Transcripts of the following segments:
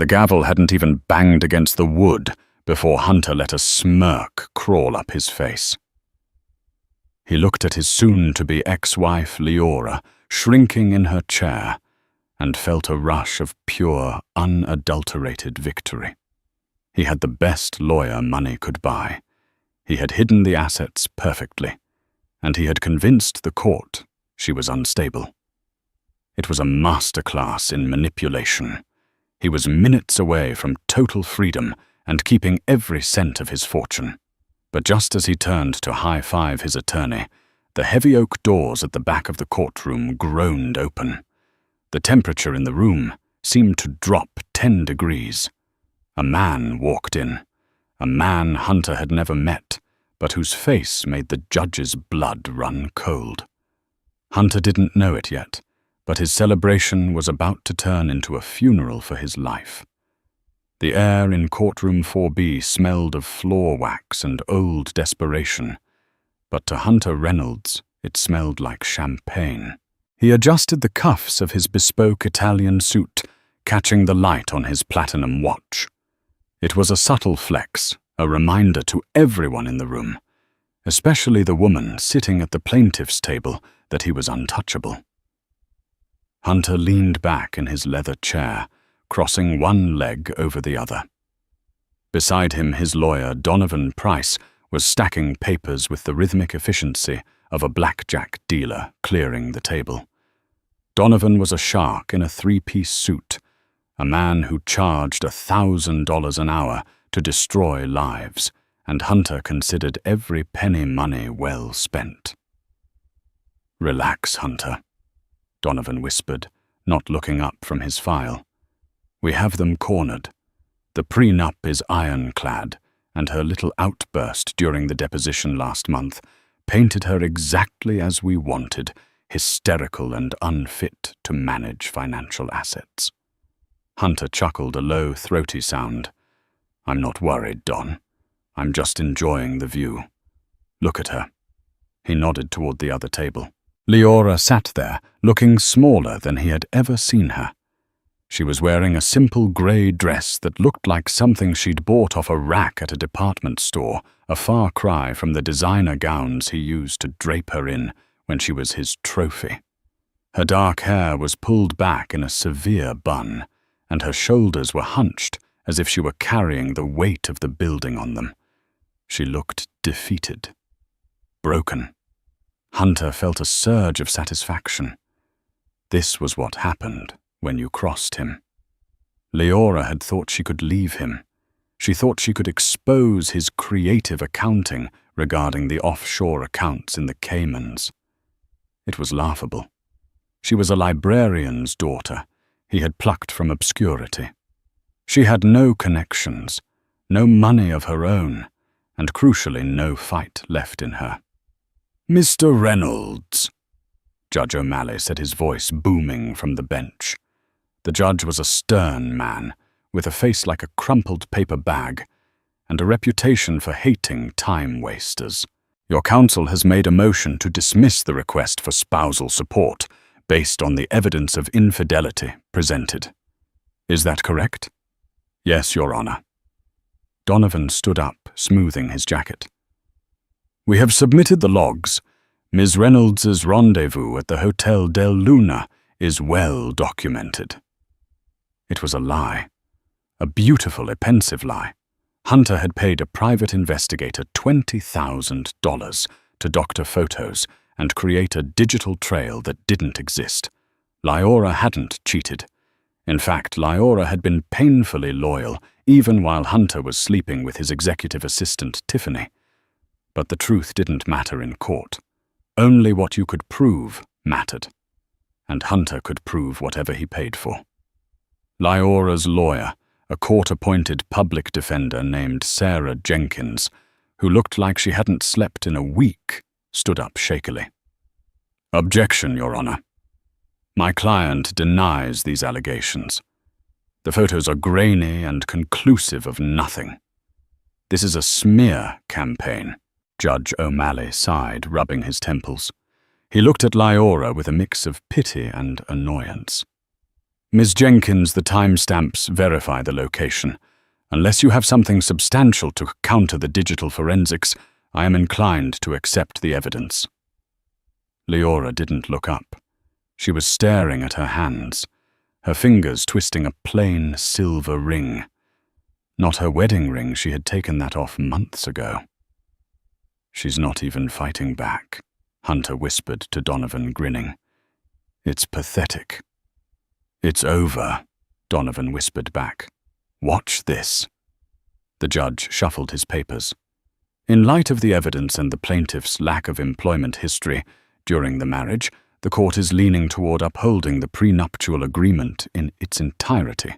The gavel hadn't even banged against the wood before Hunter let a smirk crawl up his face. He looked at his soon-to-be ex-wife, Leora, shrinking in her chair, and felt a rush of pure, unadulterated victory. He had the best lawyer money could buy. He had hidden the assets perfectly, and he had convinced the court she was unstable. It was a masterclass in manipulation. He was minutes away from total freedom and keeping every cent of his fortune. But just as he turned to high-five his attorney, the heavy oak doors at the back of the courtroom groaned open. The temperature in the room seemed to drop 10 degrees. A man walked in, a man Hunter had never met, but whose face made the judge's blood run cold. Hunter didn't know it yet, but his celebration was about to turn into a funeral for his life. The air in courtroom 4B smelled of floor wax and old desperation, but to Hunter Reynolds it smelled like champagne. He adjusted the cuffs of his bespoke Italian suit, catching the light on his platinum watch. It was a subtle flex, a reminder to everyone in the room, especially the woman sitting at the plaintiff's table, that he was untouchable. Hunter leaned back in his leather chair, crossing one leg over the other. Beside him, his lawyer, Donovan Price, was stacking papers with the rhythmic efficiency of a blackjack dealer clearing the table. Donovan was a shark in a three-piece suit, a man who charged $1,000 an hour to destroy lives, and Hunter considered every penny money well spent. "Relax, Hunter," Donovan whispered, not looking up from his file. "We have them cornered. The prenup is ironclad, and her little outburst during the deposition last month painted her exactly as we wanted, hysterical and unfit to manage financial assets." Hunter chuckled a low, throaty sound. "I'm not worried, Don. I'm just enjoying the view. Look at her." He nodded toward the other table. Leora sat there, looking smaller than he had ever seen her. She was wearing a simple grey dress that looked like something she'd bought off a rack at a department store, a far cry from the designer gowns he used to drape her in when she was his trophy. Her dark hair was pulled back in a severe bun, and her shoulders were hunched as if she were carrying the weight of the building on them. She looked defeated, broken. Hunter felt a surge of satisfaction. This was what happened when you crossed him. Leora had thought she could leave him. She thought she could expose his creative accounting regarding the offshore accounts in the Caymans. It was laughable. She was a librarian's daughter he had plucked from obscurity. She had no connections, no money of her own, and crucially no fight left in her. "Mr. Reynolds," Judge O'Malley said, his voice booming from the bench. The judge was a stern man, with a face like a crumpled paper bag, and a reputation for hating time-wasters. "Your counsel has made a motion to dismiss the request for spousal support based on the evidence of infidelity presented. Is that correct?" "Yes, Your Honor." Donovan stood up, smoothing his jacket. "We have submitted the logs. Ms. Reynolds's rendezvous at the Hotel Del Luna is well documented." It was a lie. A beautiful, pensive lie. Hunter had paid a private investigator $20,000 to doctor photos and create a digital trail that didn't exist. Leora hadn't cheated. In fact, Leora had been painfully loyal, even while Hunter was sleeping with his executive assistant, Tiffany. But the truth didn't matter in court. Only what you could prove mattered. And Hunter could prove whatever he paid for. Leora's lawyer, a court-appointed public defender named Sarah Jenkins, who looked like she hadn't slept in a week, stood up shakily. "Objection, Your Honor. My client denies these allegations. The photos are grainy and conclusive of nothing. This is a smear campaign." Judge O'Malley sighed, rubbing his temples. He looked at Leora with a mix of pity and annoyance. Ms. Jenkins, the timestamps verify the location. Unless you have something substantial to counter the digital forensics, I am inclined to accept the evidence. Leora didn't look up. She was staring at her hands, her fingers twisting a plain silver ring. Not her wedding ring, she had taken that off months ago. She's not even fighting back, Hunter whispered to Donovan, grinning. It's pathetic. It's over, Donovan whispered back. Watch this. The judge shuffled his papers. In light of the evidence and the plaintiff's lack of employment history during the marriage, the court is leaning toward upholding the prenuptial agreement in its entirety.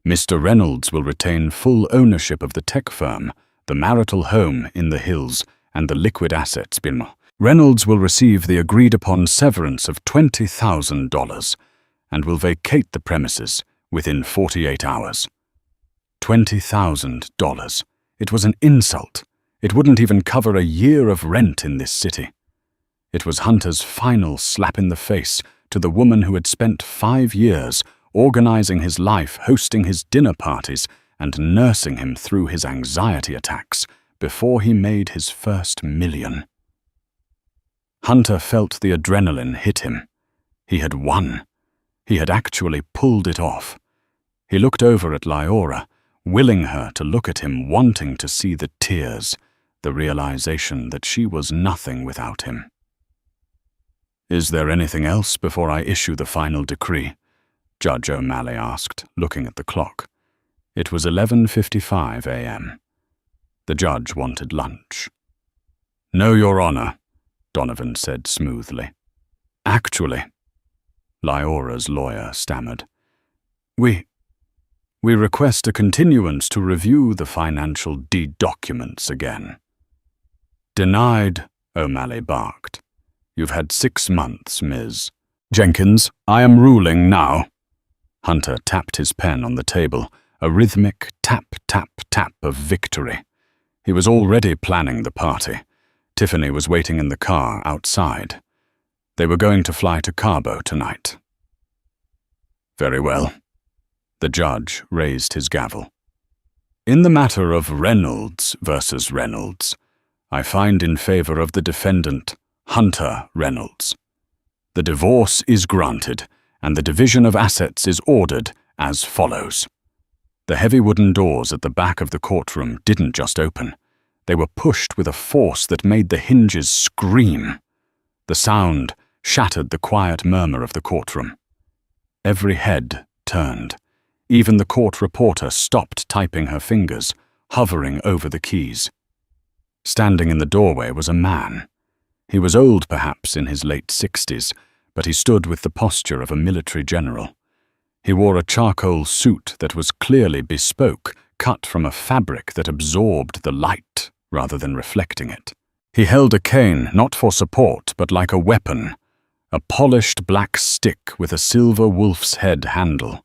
Mr. Reynolds will retain full ownership of the tech firm, the marital home in the hills, and the liquid assets. Reynolds will receive the agreed-upon severance of $20,000 and will vacate the premises within 48 hours. $20,000. It was an insult. It wouldn't even cover a year of rent in this city. It was Hunter's final slap in the face to the woman who had spent 5 years organizing his life, hosting his dinner parties, and nursing him through his anxiety attacks before he made his first million. Hunter felt the adrenaline hit him. He had won. He had actually pulled it off. He looked over at Leora, willing her to look at him, wanting to see the tears, the realization that she was nothing without him. Is there anything else before I issue the final decree? Judge O'Malley asked, looking at the clock. It was 11:55 a.m. The judge wanted lunch. No, Your Honor, Donovan said smoothly. Actually, Leora's lawyer stammered. We request a continuance to review the financial deed documents again. Denied, O'Malley barked. You've had 6 months, Ms. Jenkins. I am ruling now. Hunter tapped his pen on the table, a rhythmic tap, tap, tap of victory. He was already planning the party. Tiffany was waiting in the car outside. They were going to fly to Cabo tonight. Very well. The judge raised his gavel. In the matter of Reynolds versus Reynolds, I find in favor of the defendant, Hunter Reynolds. The divorce is granted, and the division of assets is ordered as follows. The heavy wooden doors at the back of the courtroom didn't just open. They were pushed with a force that made the hinges scream. The sound shattered the quiet murmur of the courtroom. Every head turned. Even the court reporter stopped typing her fingers, hovering over the keys. Standing in the doorway was a man. He was old, perhaps in his late 60s, but he stood with the posture of a military general. He wore a charcoal suit that was clearly bespoke, cut from a fabric that absorbed the light rather than reflecting it. He held a cane, not for support, but like a weapon, a polished black stick with a silver wolf's head handle.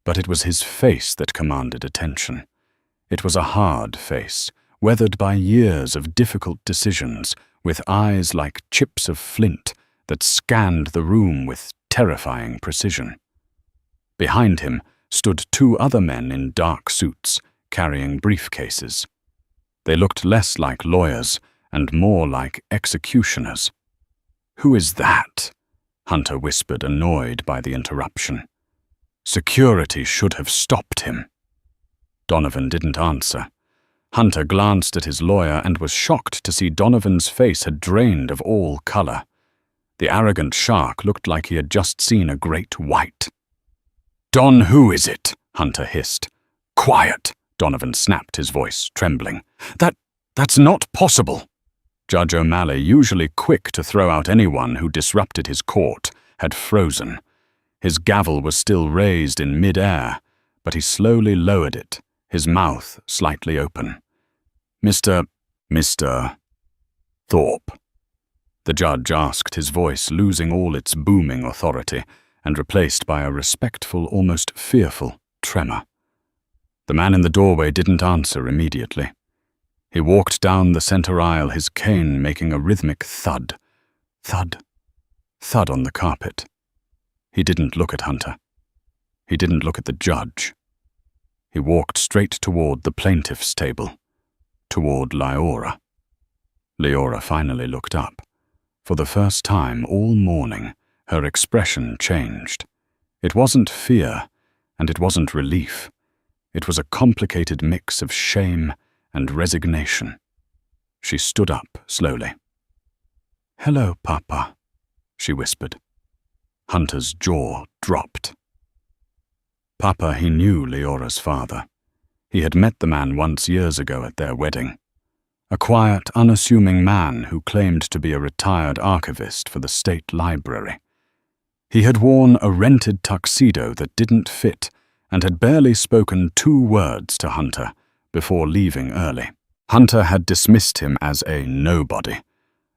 But it was his face that commanded attention. It was a hard face, weathered by years of difficult decisions, with eyes like chips of flint that scanned the room with terrifying precision. Behind him stood 2 other men in dark suits, carrying briefcases. They looked less like lawyers and more like executioners. Who is that? Hunter whispered, annoyed by the interruption. Security should have stopped him. Donovan didn't answer. Hunter glanced at his lawyer and was shocked to see Donovan's face had drained of all color. The arrogant shark looked like he had just seen a great white. Don, who is it? Hunter hissed. Quiet, Donovan snapped, his voice trembling. That's not possible. Judge O'Malley, usually quick to throw out anyone who disrupted his court, had frozen. His gavel was still raised in mid-air, but he slowly lowered it, his mouth slightly open. Mr. Thorpe. The judge asked, his voice losing all its booming authority and replaced by a respectful, almost fearful tremor. The man in the doorway didn't answer immediately. He walked down the center aisle, his cane making a rhythmic thud, thud, thud on the carpet. He didn't look at Hunter. He didn't look at the judge. He walked straight toward the plaintiff's table, toward Leora. Leora finally looked up. For the first time all morning, her expression changed. It wasn't fear, and it wasn't relief. It was a complicated mix of shame and resignation. She stood up slowly. "Hello, Papa," she whispered. Hunter's jaw dropped. Papa, he knew Leora's father. He had met the man once years ago at their wedding. A quiet, unassuming man who claimed to be a retired archivist for the state library. He had worn a rented tuxedo that didn't fit and had barely spoken 2 words to Hunter before leaving early. Hunter had dismissed him as a nobody,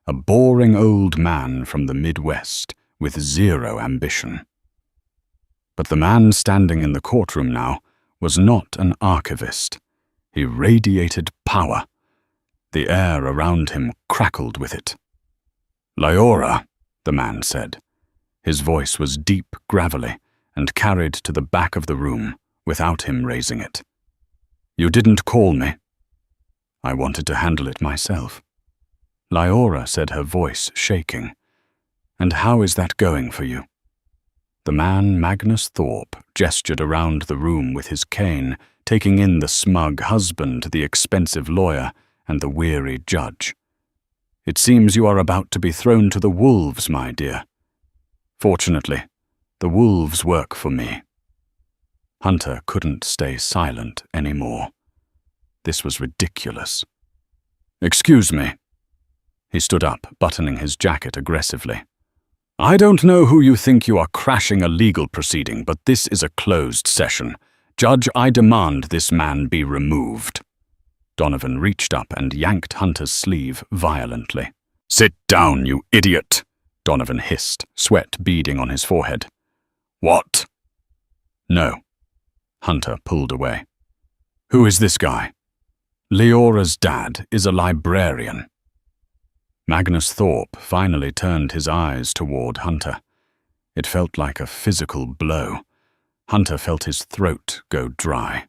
a boring old man from the Midwest with 0 ambition. But the man standing in the courtroom now was not an archivist. He radiated power. The air around him crackled with it. "Leora," the man said. His voice was deep, gravelly, and carried to the back of the room without him raising it. "You didn't call me." "I wanted to handle it myself." Leora said, her voice shaking. "And how is that going for you?" The man, Magnus Thorpe, gestured around the room with his cane, taking in the smug husband, the expensive lawyer, and the weary judge. "It seems you are about to be thrown to the wolves, my dear. Fortunately, the wolves work for me." Hunter couldn't stay silent anymore. This was ridiculous. "Excuse me." He stood up, buttoning his jacket aggressively. "I don't know who you think you are crashing a legal proceeding, but this is a closed session. Judge, I demand this man be removed." Donovan reached up and yanked Hunter's sleeve violently. "Sit down, you idiot," Donovan hissed, sweat beading on his forehead. "What?" "No." Hunter pulled away. "Who is this guy?" "Leora's dad is a librarian." Magnus Thorpe finally turned his eyes toward Hunter. It felt like a physical blow. Hunter felt his throat go dry.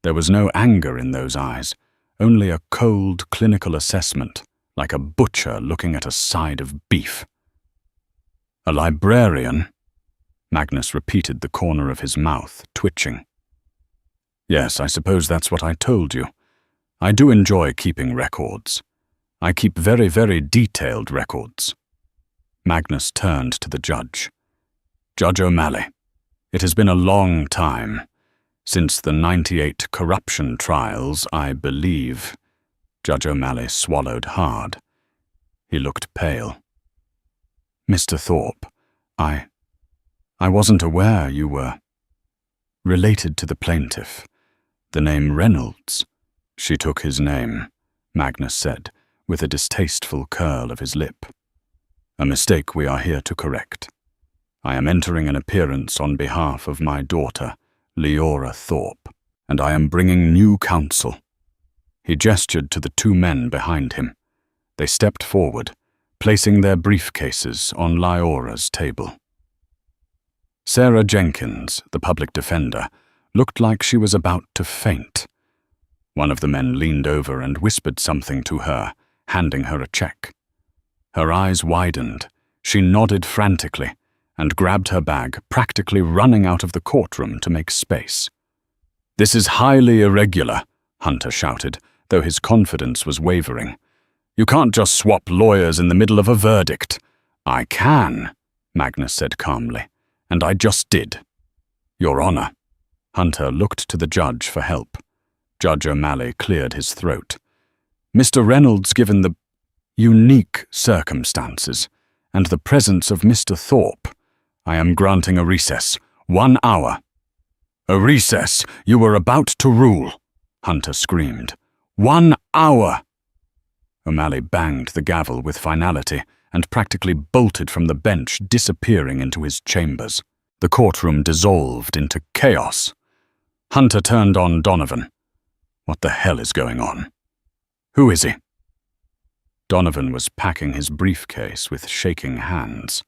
There was no anger in those eyes, only a cold, clinical assessment, like a butcher looking at a side of beef. "A librarian?" Magnus repeated, the corner of his mouth twitching. "Yes, I suppose that's what I told you. I do enjoy keeping records. I keep very, very detailed records." Magnus turned to the judge. "Judge O'Malley, it has been a long time. Since the 98 corruption trials, I believe." Judge O'Malley swallowed hard. He looked pale. "Mr. Thorpe, I wasn't aware you were related to the plaintiff. The name Reynolds." "She took his name," Magnus said, with a distasteful curl of his lip. "A mistake we are here to correct. I am entering an appearance on behalf of my daughter, Leora Thorpe, and I am bringing new counsel." He gestured to the 2 men behind him. They stepped forward, placing their briefcases on Leora's table. Sarah Jenkins, the public defender, looked like she was about to faint. One of the men leaned over and whispered something to her, handing her a check. Her eyes widened. She nodded frantically and grabbed her bag, practically running out of the courtroom to make space. "This is highly irregular," Hunter shouted, though his confidence was wavering. "You can't just swap lawyers in the middle of a verdict." "I can," Magnus said calmly, "and I just did." "Your Honor." Hunter looked to the judge for help. Judge O'Malley cleared his throat. "Mr. Reynolds, given the unique circumstances and the presence of Mr. Thorpe, I am granting a recess. 1 hour." "A recess? You were about to rule," Hunter screamed. 1 hour! O'Malley banged the gavel with finality and practically bolted from the bench, disappearing into his chambers. The courtroom dissolved into chaos. Hunter turned on Donovan. "What the hell is going on? Who is he?" Donovan was packing his briefcase with shaking hands.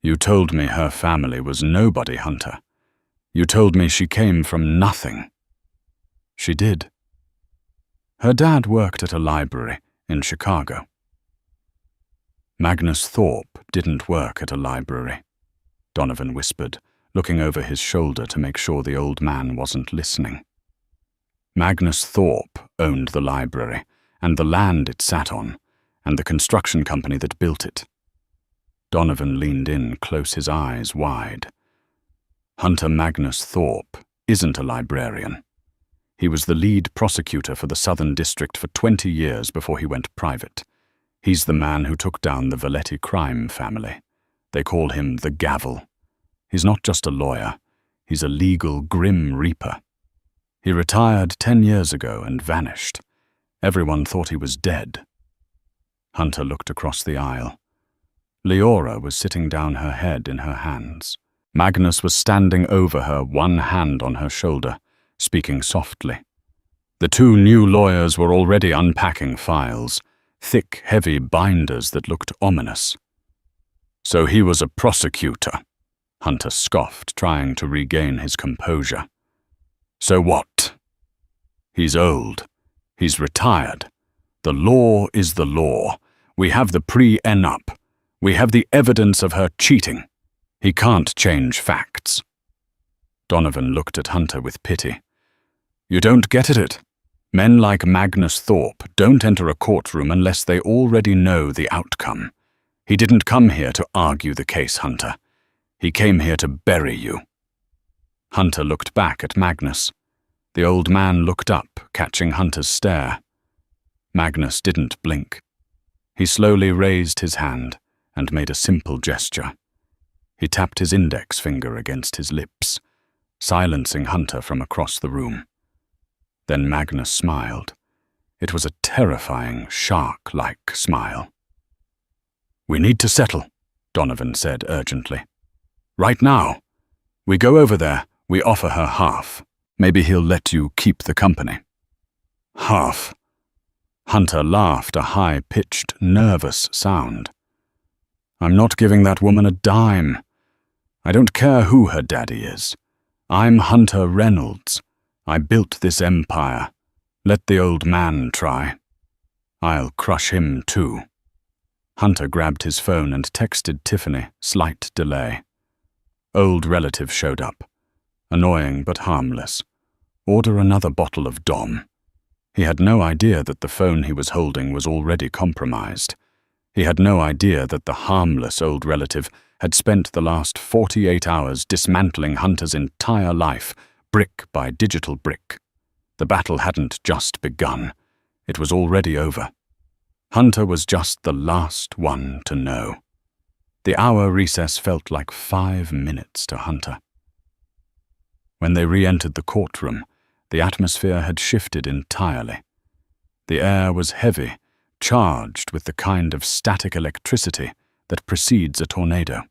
"You told me her family was nobody, Hunter. You told me she came from nothing." "She did. Her dad worked at a library in Chicago." "Magnus Thorpe didn't work at a library," Donovan whispered, looking over his shoulder to make sure the old man wasn't listening. "Magnus Thorpe owned the library, and the land it sat on, and the construction company that built it." Donovan leaned in close, his eyes wide. "Hunter Magnus Thorpe isn't a librarian. He was the lead prosecutor for the Southern District for 20 years before he went private. He's the man who took down the Valetti crime family. They call him the Gavel. He's not just a lawyer. He's a legal Grim Reaper. He retired 10 years ago and vanished. Everyone thought he was dead." Hunter looked across the aisle. Leora was sitting down, her head in her hands. Magnus was standing over her, one hand on her shoulder, speaking softly. The two new lawyers were already unpacking files, thick, heavy binders that looked ominous. "So he was a prosecutor," Hunter scoffed, trying to regain his composure. "So what? He's old. He's retired. The law is the law. We have the pre-enup. We have the evidence of her cheating. He can't change facts." Donovan looked at Hunter with pity. "You don't get it. Men like Magnus Thorpe don't enter a courtroom unless they already know the outcome. He didn't come here to argue the case, Hunter. He came here to bury you." Hunter looked back at Magnus. The old man looked up, catching Hunter's stare. Magnus didn't blink. He slowly raised his hand and made a simple gesture. He tapped his index finger against his lips, silencing Hunter from across the room. Then Magnus smiled. It was a terrifying, shark-like smile. "We need to settle," Donovan said urgently. "Right now. We go over there, we offer her half. Maybe he'll let you keep the company." "Half?" Hunter laughed, a high-pitched, nervous sound. "I'm not giving that woman a dime. I don't care who her daddy is. I'm Hunter Reynolds. I built this empire. Let the old man try. I'll crush him too." Hunter grabbed his phone and texted Tiffany, slight delay. Old relative showed up. Annoying but harmless. Order another bottle of Dom. He had no idea that the phone he was holding was already compromised. He had no idea that the harmless old relative had spent the last 48 hours dismantling Hunter's entire life, brick by digital brick. The battle hadn't just begun. It was already over. Hunter was just the last one to know. The hour recess felt like 5 minutes to Hunter. When they re-entered the courtroom, the atmosphere had shifted entirely. The air was heavy, charged with the kind of static electricity that precedes a tornado.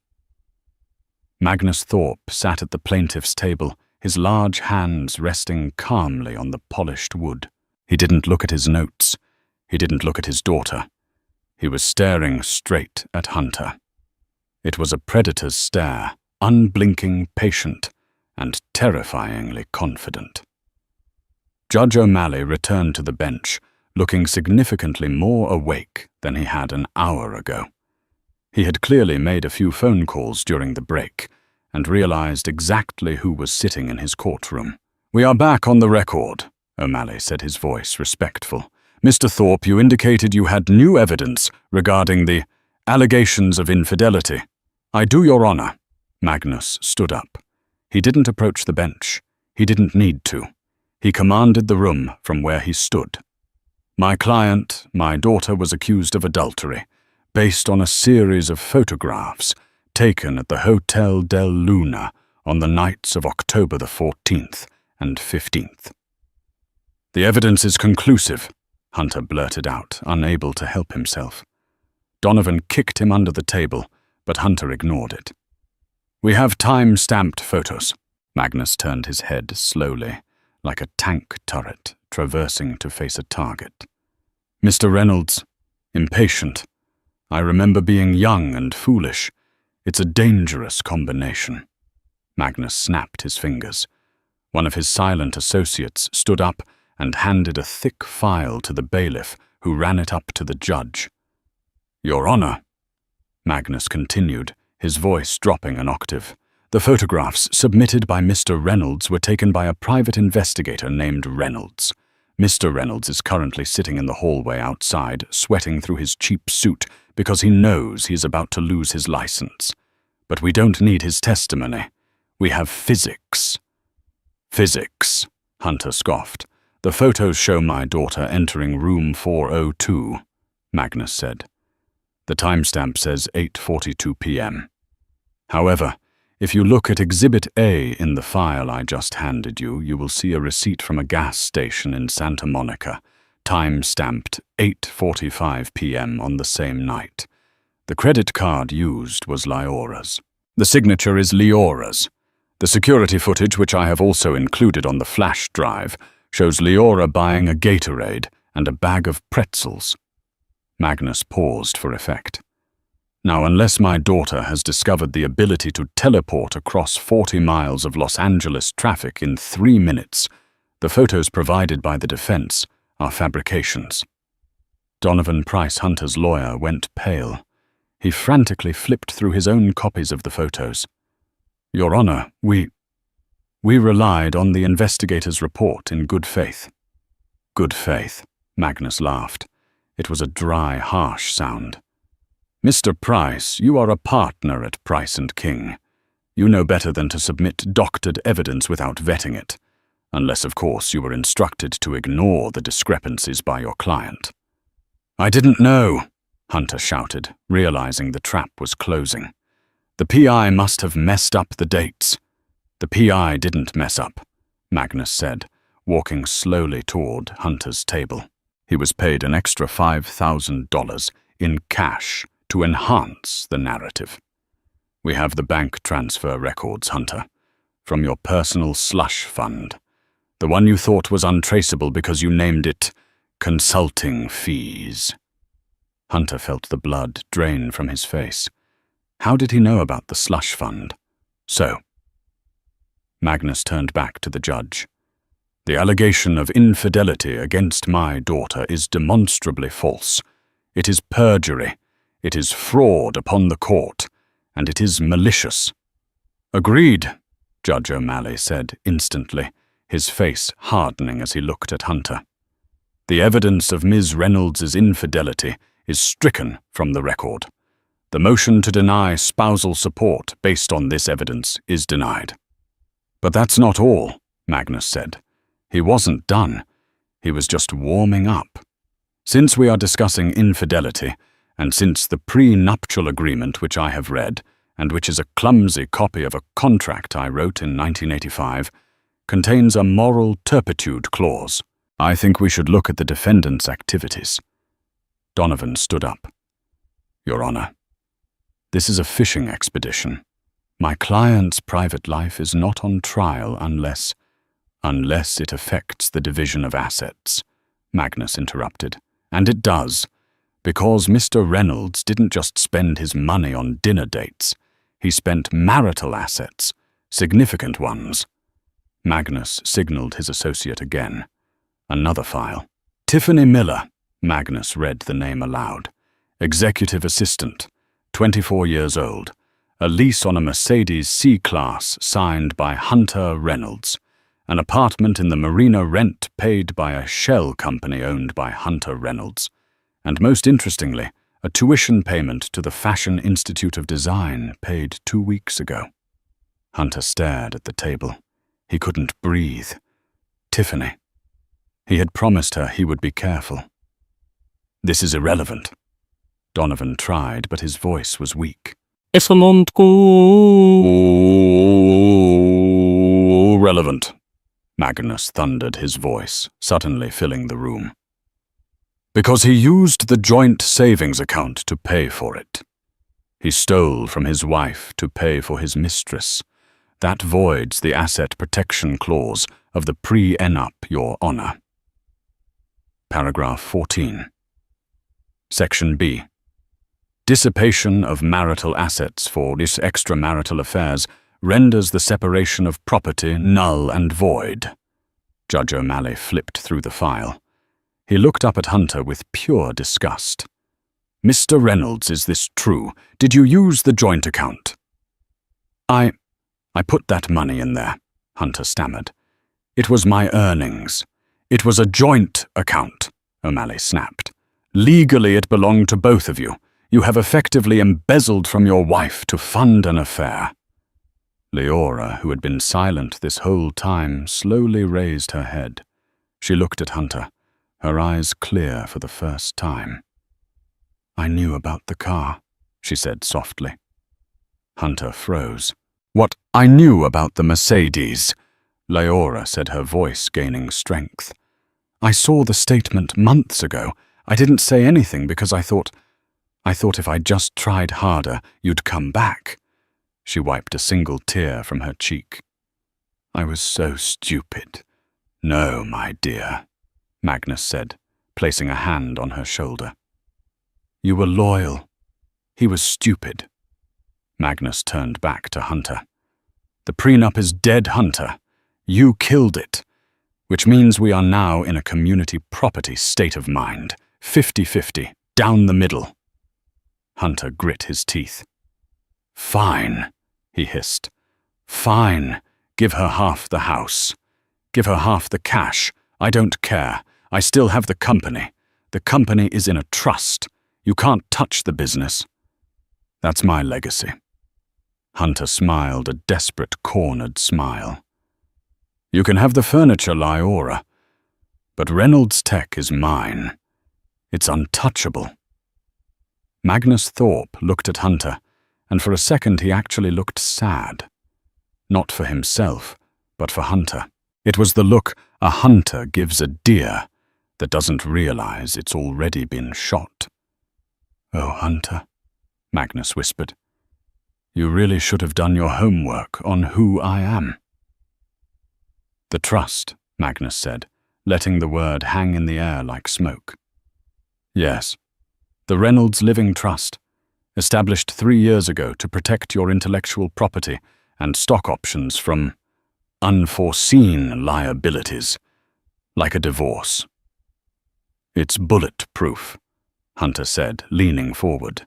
Magnus Thorpe sat at the plaintiff's table, his large hands resting calmly on the polished wood. He didn't look at his notes. He didn't look at his daughter. He was staring straight at Hunter. It was a predator's stare, unblinking, patient, and terrifyingly confident. Judge O'Malley returned to the bench, looking significantly more awake than he had an hour ago. He had clearly made a few phone calls during the break and realized exactly who was sitting in his courtroom. "We are back on the record," O'Malley said, his voice respectful. "Mr. Thorpe, you indicated you had new evidence regarding the allegations of infidelity. I do your honor." Magnus stood up. He didn't approach the bench. He didn't need to. He commanded the room from where he stood. "My client, my daughter, was accused of adultery, based on a series of photographs taken at the Hotel del Luna on the nights of October the 14th and 15th. "The evidence is conclusive," Hunter blurted out, unable to help himself. Donovan kicked him under the table, but Hunter ignored it. "We have time-stamped photos." Magnus turned his head slowly, like a tank turret traversing to face a target. "Mr. Reynolds, impatient. I remember being young and foolish. It's a dangerous combination." Magnus snapped his fingers. One of his silent associates stood up and handed a thick file to the bailiff, who ran it up to the judge. "Your Honor," Magnus continued, his voice dropping an octave. "The photographs submitted by Mr. Reynolds were taken by a private investigator named Reynolds. Mr. Reynolds is currently sitting in the hallway outside, sweating through his cheap suit because he knows he is about to lose his license. But we don't need his testimony. We have physics." "Physics," Hunter scoffed. "The photos show my daughter entering room 402, Magnus said. The timestamp says 8:42 p.m. However, if you look at Exhibit A in the file I just handed you, you will see a receipt from a gas station in Santa Monica, time-stamped 8:45 p.m. on the same night. The credit card used was Leora's. The signature is Leora's. The security footage, which I have also included on the flash drive, shows Leora buying a Gatorade and a bag of pretzels." Magnus paused for effect. "Now, unless my daughter has discovered the ability to teleport across 40 miles of Los Angeles traffic in 3 minutes, the photos provided by the defense are fabrications." Donovan Price Hunter's lawyer went pale. He frantically flipped through his own copies of the photos. "Your Honor, we relied on the investigator's report in good faith." "Good faith," Magnus laughed. It was a dry, harsh sound. "Mr. Price, you are a partner at Price & King. You know better than to submit doctored evidence without vetting it, unless, of course, you were instructed to ignore the discrepancies by your client." "I didn't know," Hunter shouted, realizing the trap was closing. "The PI must have messed up the dates." "The PI didn't mess up," Magnus said, walking slowly toward Hunter's table. He was paid an extra $5,000 in cash to enhance the narrative. "We have the bank transfer records, Hunter, from your personal slush fund, the one you thought was untraceable because you named it consulting fees." Hunter felt the blood drain from his face. How did he know about the slush fund? "So," Magnus turned back to the judge, "the allegation of infidelity against my daughter is demonstrably false. It is perjury, it is fraud upon the court, and it is malicious." "Agreed," Judge O'Malley said instantly, his face hardening as he looked at Hunter. "The evidence of Ms. Reynolds' infidelity is stricken from the record. The motion to deny spousal support based on this evidence is denied." "But that's not all," Magnus said. He wasn't done. He was just warming up. "Since we are discussing infidelity, and since the pre-nuptial agreement which I have read, and which is a clumsy copy of a contract I wrote in 1985, contains a moral turpitude clause, I think we should look at the defendant's activities." Donovan stood up. "Your Honor, this is a fishing expedition. My client's private life is not on trial unless it affects the division of assets," Magnus interrupted. "And it does, because Mr. Reynolds didn't just spend his money on dinner dates. He spent marital assets, significant ones." Magnus signaled his associate again. Another file. "Tiffany Miller," Magnus read the name aloud. "Executive assistant, 24 years old. A lease on a Mercedes C-Class signed by Hunter Reynolds. An apartment in the marina rent paid by a shell company owned by Hunter Reynolds. And most interestingly, a tuition payment to the Fashion Institute of Design paid 2 weeks ago." Hunter stared at the table. He couldn't breathe. Tiffany. He had promised her he would be careful. "This is irrelevant." Donovan tried, but his voice was weak. "Relevant," Magnus thundered, his voice suddenly filling the room. "Because he used the joint savings account to pay for it. He stole from his wife to pay for his mistress. That voids the asset protection clause of the pre-enup, Your Honor." Paragraph 14. Section B. Dissipation of marital assets for extramarital affairs renders the separation of property null and void. Judge O'Malley flipped through the file. He looked up at Hunter with pure disgust. "Mr. Reynolds, is this true? Did you use the joint account?" I put that money in there," Hunter stammered. "It was my earnings. It was a joint account," O'Malley snapped. "Legally it belonged to both of you. You have effectively embezzled from your wife to fund an affair." Leora, who had been silent this whole time, slowly raised her head. She looked at Hunter, her eyes clear for the first time. "I knew about the car," she said softly. Hunter froze. "What? I knew about the Mercedes," Leora said, her voice gaining strength. "I saw the statement months ago. I didn't say anything because I thought if I just tried harder, you'd come back." She wiped a single tear from her cheek. "I was so stupid." "No, my dear," Magnus said, placing a hand on her shoulder. "You were loyal. He was stupid." Magnus turned back to Hunter. "The prenup is dead, Hunter. You killed it. Which means we are now in a community property state of mind. 50-50, down the middle." Hunter grit his teeth. "Fine," he hissed. "Fine. Give her half the house. Give her half the cash. I don't care. I still have the company. The company is in a trust. You can't touch the business. That's my legacy." Hunter smiled a desperate, cornered smile. "You can have the furniture, Leora, but Reynolds Tech is mine. It's untouchable." Magnus Thorpe looked at Hunter, and for a second he actually looked sad. Not for himself, but for Hunter. It was the look a hunter gives a deer that doesn't realize it's already been shot. "Oh, Hunter," Magnus whispered, "you really should have done your homework on who I am." "The trust," Magnus said, letting the word hang in the air like smoke. "Yes, the Reynolds Living Trust, established 3 years ago to protect your intellectual property and stock options from unforeseen liabilities, like a divorce." "It's bulletproof," Hunter said, leaning forward.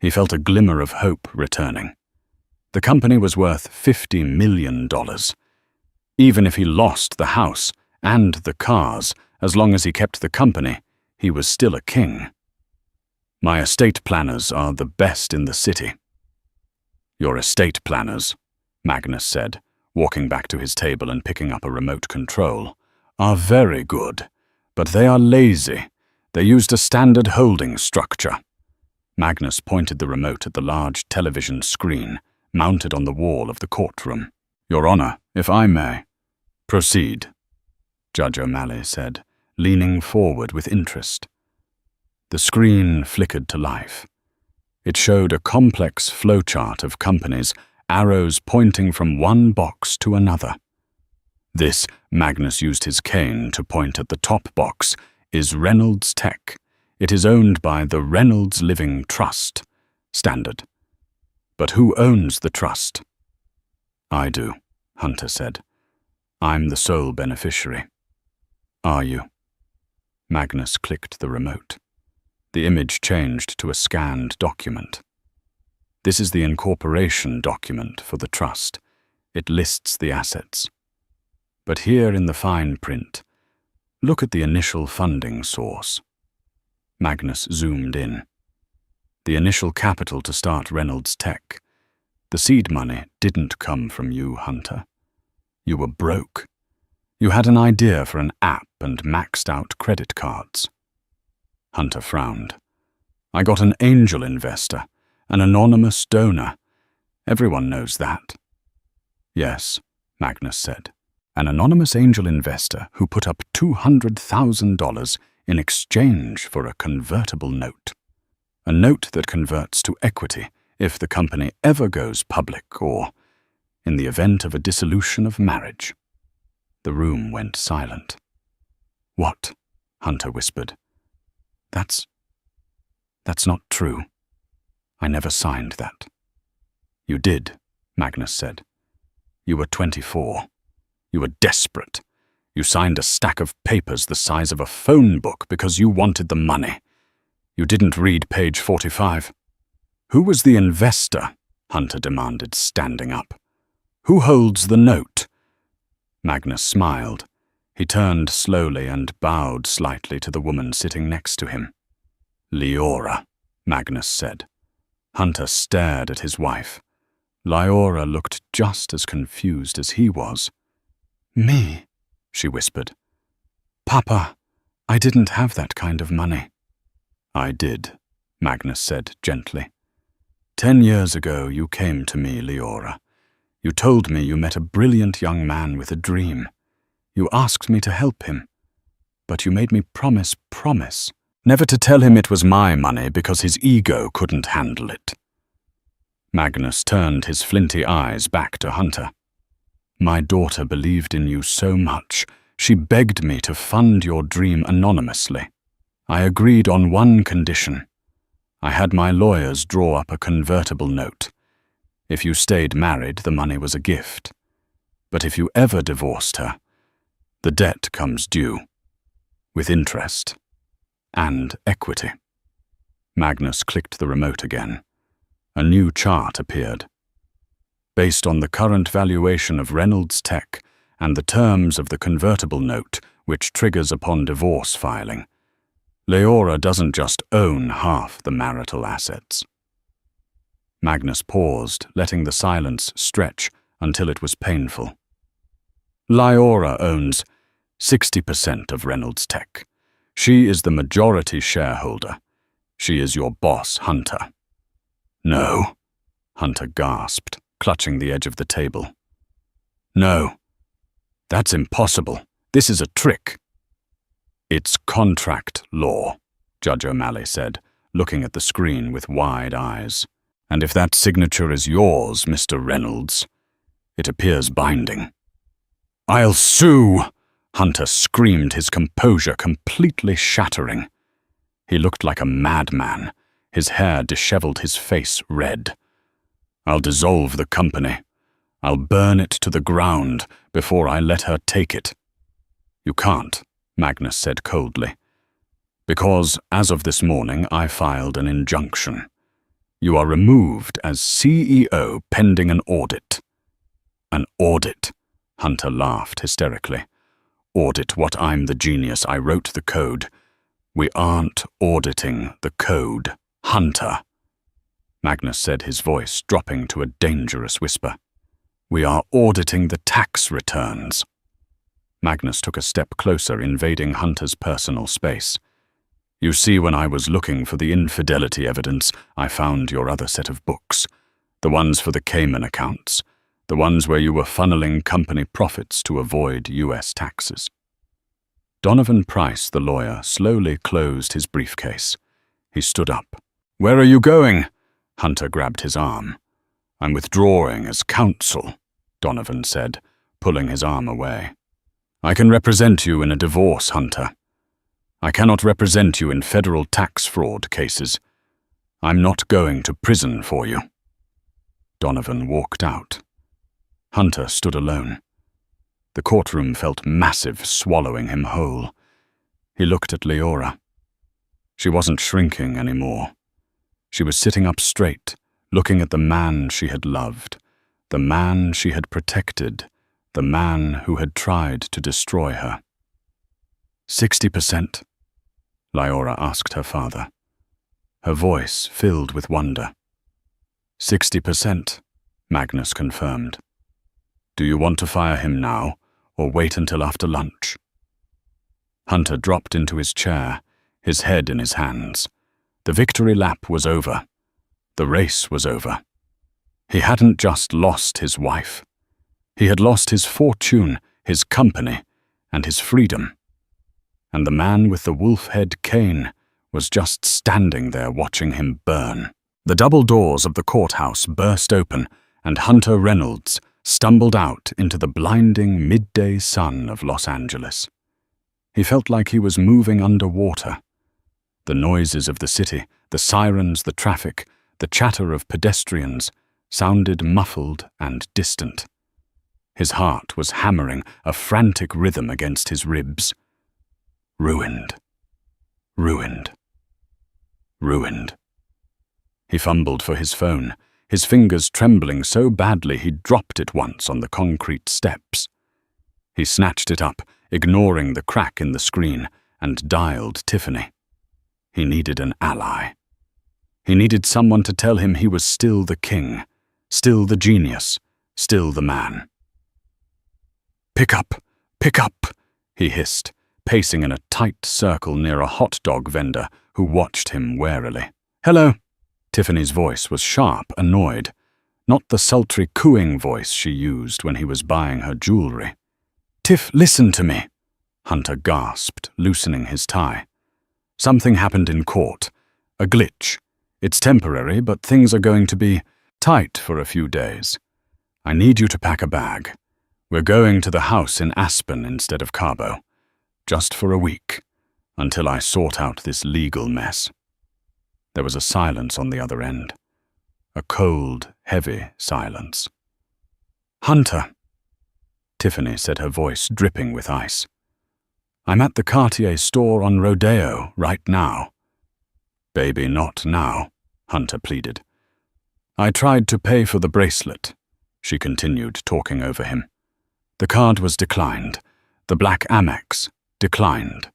He felt a glimmer of hope returning. The company was worth $50 million. Even if he lost the house and the cars, as long as he kept the company, he was still a king. "My estate planners are the best in the city." "Your estate planners," Magnus said, walking back to his table and picking up a remote control, "are very good, but they are lazy. They used a standard holding structure." Magnus pointed the remote at the large television screen mounted on the wall of the courtroom. "Your Honor, if I may." "Proceed," Judge O'Malley said, leaning forward with interest. The screen flickered to life. It showed a complex flowchart of companies, arrows pointing from one box to another. "This," Magnus used his cane to point at the top box, "is Reynolds Tech. It is owned by the Reynolds Living Trust. Standard. But who owns the trust?" "I do," Hunter said. "I'm the sole beneficiary." "Are you?" Magnus clicked the remote. The image changed to a scanned document. "This is the incorporation document for the trust. It lists the assets. But here in the fine print, look at the initial funding source." Magnus zoomed in. "The initial capital to start Reynolds Tech. The seed money didn't come from you, Hunter. You were broke. You had an idea for an app and maxed out credit cards." Hunter frowned. "I got an angel investor, an anonymous donor. Everyone knows that." "Yes," Magnus said. "An anonymous angel investor who put up $200,000 in exchange for a convertible note. A note that converts to equity if the company ever goes public or in the event of a dissolution of marriage." The room went silent. "What?" Hunter whispered. That's not true. I never signed that." "You did," Magnus said. You were 24. You were desperate. You signed a stack of papers the size of a phone book because you wanted the money. You didn't read page 45. Who was the investor? Hunter demanded, standing up. Who holds the note? Magnus smiled. He turned slowly and bowed slightly to the woman sitting next to him. Leora, Magnus said. Hunter stared at his wife. Leora looked just as confused as he was. Me, she whispered. Papa, I didn't have that kind of money. I did, Magnus said gently. 10 years ago you came to me, Leora. You told me you met a brilliant young man with a dream. You asked me to help him. But you made me promise, never to tell him it was my money because his ego couldn't handle it. Magnus turned his flinty eyes back to Hunter. My daughter believed in you so much, she begged me to fund your dream anonymously. I agreed on one condition. I had my lawyers draw up a convertible note. If you stayed married, the money was a gift. But if you ever divorced her, the debt comes due, with interest and equity. Magnus clicked the remote again. A new chart appeared. Based on the current valuation of Reynolds Tech and the terms of the convertible note, which triggers upon divorce filing, Leora doesn't just own half the marital assets. Magnus paused, letting the silence stretch until it was painful. Leora owns 60% of Reynolds Tech. She is the majority shareholder. She is your boss, Hunter. No, Hunter gasped, clutching the edge of the table. No, that's impossible. This is a trick. It's contract law, Judge O'Malley said, looking at the screen with wide eyes. And if that signature is yours, Mr. Reynolds, it appears binding. I'll sue! Hunter screamed, his composure completely shattering. He looked like a madman, his hair disheveled, his face red. I'll dissolve the company. I'll burn it to the ground before I let her take it. You can't, Magnus said coldly. Because, as of this morning, I filed an injunction. You are removed as CEO pending an audit. An audit? Hunter laughed hysterically. Audit what? I'm the genius. I wrote the code. We aren't auditing the code, Hunter. Magnus said, his voice dropping to a dangerous whisper. We are auditing the tax returns. Magnus took a step closer, invading Hunter's personal space. You see, when I was looking for the infidelity evidence, I found your other set of books. The ones for the Cayman accounts. The ones where you were funneling company profits to avoid U.S. taxes. Donovan Price, the lawyer, slowly closed his briefcase. He stood up. Where are you going? Hunter grabbed his arm. I'm withdrawing as counsel, Donovan said, pulling his arm away. I can represent you in a divorce, Hunter. I cannot represent you in federal tax fraud cases. I'm not going to prison for you. Donovan walked out. Hunter stood alone. The courtroom felt massive, swallowing him whole. He looked at Leora. She wasn't shrinking anymore. She was sitting up straight, looking at the man she had loved, the man she had protected, the man who had tried to destroy her. 60%? Leora asked her father. Her voice filled with wonder. 60%, Magnus confirmed. Do you want to fire him now, or wait until after lunch? Hunter dropped into his chair, his head in his hands. The victory lap was over. The race was over. He hadn't just lost his wife. He had lost his fortune, his company, and his freedom. And the man with the wolf head cane was just standing there watching him burn. The double doors of the courthouse burst open, and Hunter Reynolds stumbled out into the blinding midday sun of Los Angeles. He felt like he was moving underwater. The noises of the city, the sirens, the traffic, the chatter of pedestrians, sounded muffled and distant. His heart was hammering a frantic rhythm against his ribs. Ruined. Ruined. Ruined. He fumbled for his phone, his fingers trembling so badly he dropped it once on the concrete steps. He snatched it up, ignoring the crack in the screen, and dialed Tiffany. He needed an ally. He needed someone to tell him he was still the king, still the genius, still the man. "Pick up! Pick up!" he hissed, pacing in a tight circle near a hot dog vendor who watched him warily. "Hello." Tiffany's voice was sharp, annoyed, not the sultry cooing voice she used when he was buying her jewelry. "Tiff, listen to me," Hunter gasped, loosening his tie. "Something happened in court. A glitch. It's temporary, but things are going to be tight for a few days. I need you to pack a bag. We're going to the house in Aspen instead of Cabo. Just for a week, until I sort out this legal mess." There was a silence on the other end. A cold, heavy silence. "Hunter," Tiffany said, her voice dripping with ice. "I'm at the Cartier store on Rodeo right now." "Baby, not now," Hunter pleaded. "I tried to pay for the bracelet," she continued, talking over him. "The card was declined. The black Amex declined.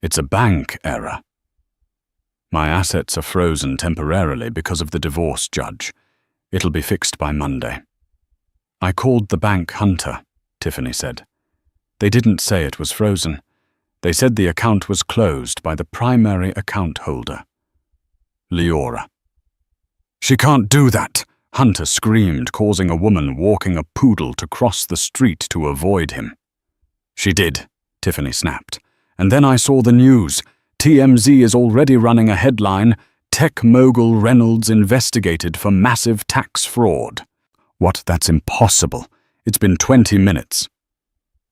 It's a bank error. My assets are frozen temporarily because of the divorce judge. It'll be fixed by Monday." "I called the bank, Hunter," Tiffany said. "They didn't say it was frozen. They said the account was closed by the primary account holder, Leora." "She can't do that," Hunter screamed, causing a woman walking a poodle to cross the street to avoid him. "She did," Tiffany snapped. "And then I saw the news. TMZ is already running a headline, 'Tech mogul Reynolds investigated for massive tax fraud.'" "What? That's impossible. It's been 20 minutes.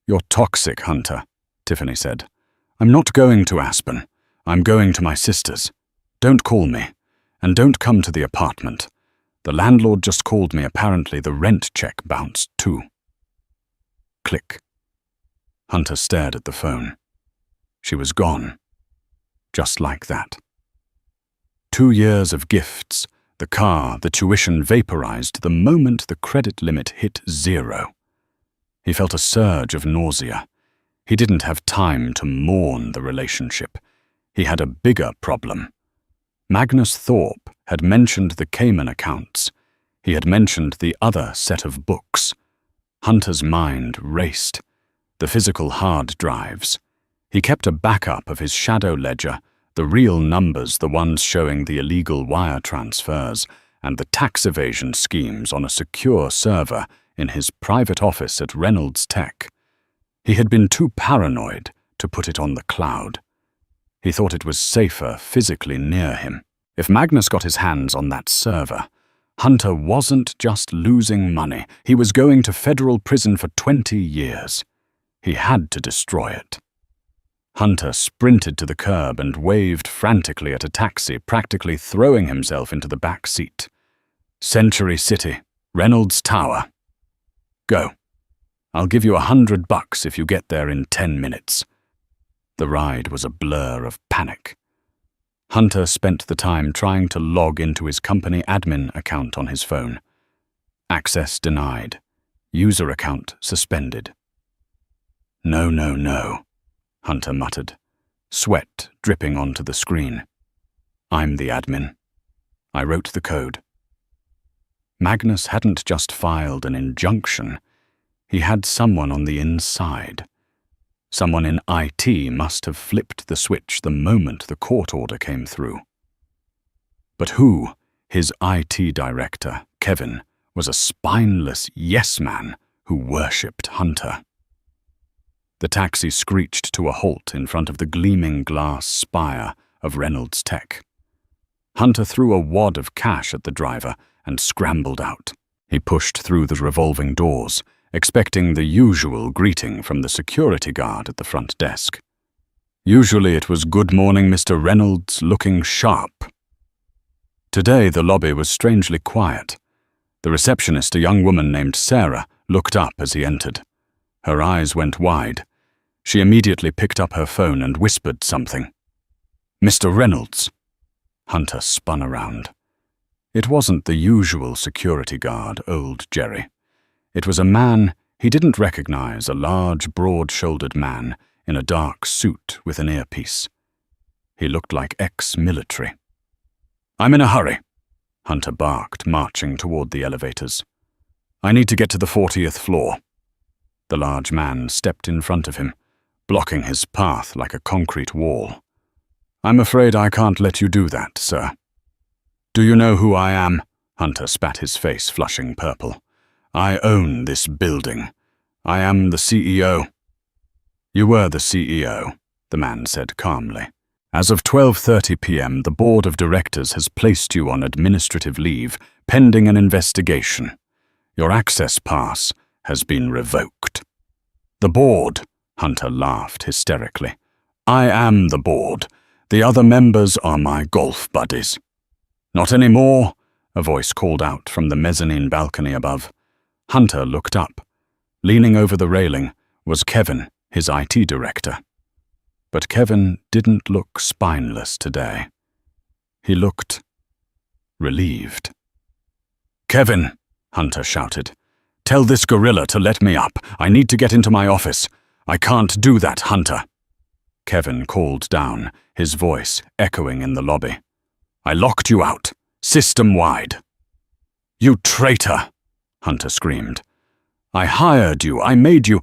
"You're toxic, Hunter," Tiffany said. "I'm not going to Aspen. I'm going to my sister's. Don't call me. And don't come to the apartment. The landlord just called me. Apparently the rent check bounced too." Click. Hunter stared at the phone. She was gone. Just like that. 2 years of gifts, the car, the tuition vaporized the moment the credit limit hit 0. He felt a surge of nausea. He didn't have time to mourn the relationship. He had a bigger problem. Magnus Thorpe had mentioned the Cayman accounts. He had mentioned the other set of books. Hunter's mind raced. The physical hard drives. He kept a backup of his shadow ledger, the real numbers, the ones showing the illegal wire transfers, and the tax evasion schemes on a secure server in his private office at Reynolds Tech. He had been too paranoid to put it on the cloud. He thought it was safer physically near him. If Magnus got his hands on that server, Hunter wasn't just losing money. He was going to federal prison for 20 years. He had to destroy it. Hunter sprinted to the curb and waved frantically at a taxi, practically throwing himself into the back seat. "Century City, Reynolds Tower. Go. I'll give you $100 if you get there in 10 minutes. The ride was a blur of panic. Hunter spent the time trying to log into his company admin account on his phone. Access denied. User account suspended. "No, no, no," Hunter muttered, sweat dripping onto the screen. "I'm the admin. I wrote the code." Magnus hadn't just filed an injunction. He had someone on the inside. Someone in IT must have flipped the switch the moment the court order came through. But who, his IT director, Kevin, was a spineless yes-man who worshipped Hunter. The taxi screeched to a halt in front of the gleaming glass spire of Reynolds Tech. Hunter threw a wad of cash at the driver and scrambled out. He pushed through the revolving doors, expecting the usual greeting from the security guard at the front desk. Usually it was "Good morning, Mr. Reynolds, looking sharp." Today the lobby was strangely quiet. The receptionist, a young woman named Sarah, looked up as he entered. Her eyes went wide. She immediately picked up her phone and whispered something. "Mr. Reynolds." Hunter spun around. It wasn't the usual security guard, old Jerry. It was a man he didn't recognize, a large, broad-shouldered man in a dark suit with an earpiece. He looked like ex-military. "I'm in a hurry," Hunter barked, marching toward the elevators. "I need to get to the 40th floor." The large man stepped in front of him, blocking his path like a concrete wall. "I'm afraid I can't let you do that, sir." "Do you know who I am?" Hunter spat, his face flushing purple. "I own this building. I am the CEO." "You were the CEO," the man said calmly. "As of 12:30 p.m., the board of directors has placed you on administrative leave pending an investigation. Your access pass has been revoked." "The board?" Hunter laughed hysterically. "I am the board. The other members are my golf buddies." "Not anymore," a voice called out from the mezzanine balcony above. Hunter looked up. Leaning over the railing was Kevin, his IT director. But Kevin didn't look spineless today. He looked relieved. "Kevin," Hunter shouted, "tell this gorilla to let me up. I need to get into my office." "I can't do that, Hunter." Kevin called down, his voice echoing in the lobby. "I locked you out, system-wide." "You traitor!" Hunter screamed. "I hired you, I made you.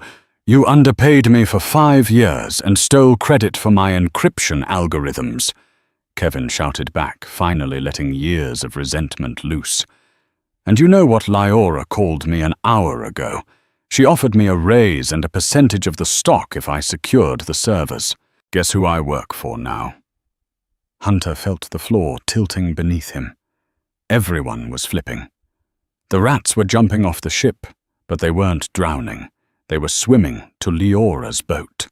You underpaid me for 5 years and stole credit for my encryption algorithms," Kevin shouted back, finally letting years of resentment loose. "And you know what Lyora called me an hour ago? She offered me a raise and a percentage of the stock if I secured the servers. Guess who I work for now?" Hunter felt the floor tilting beneath him. Everyone was flipping. The rats were jumping off the ship, but they weren't drowning. They were swimming to Lyora's boat.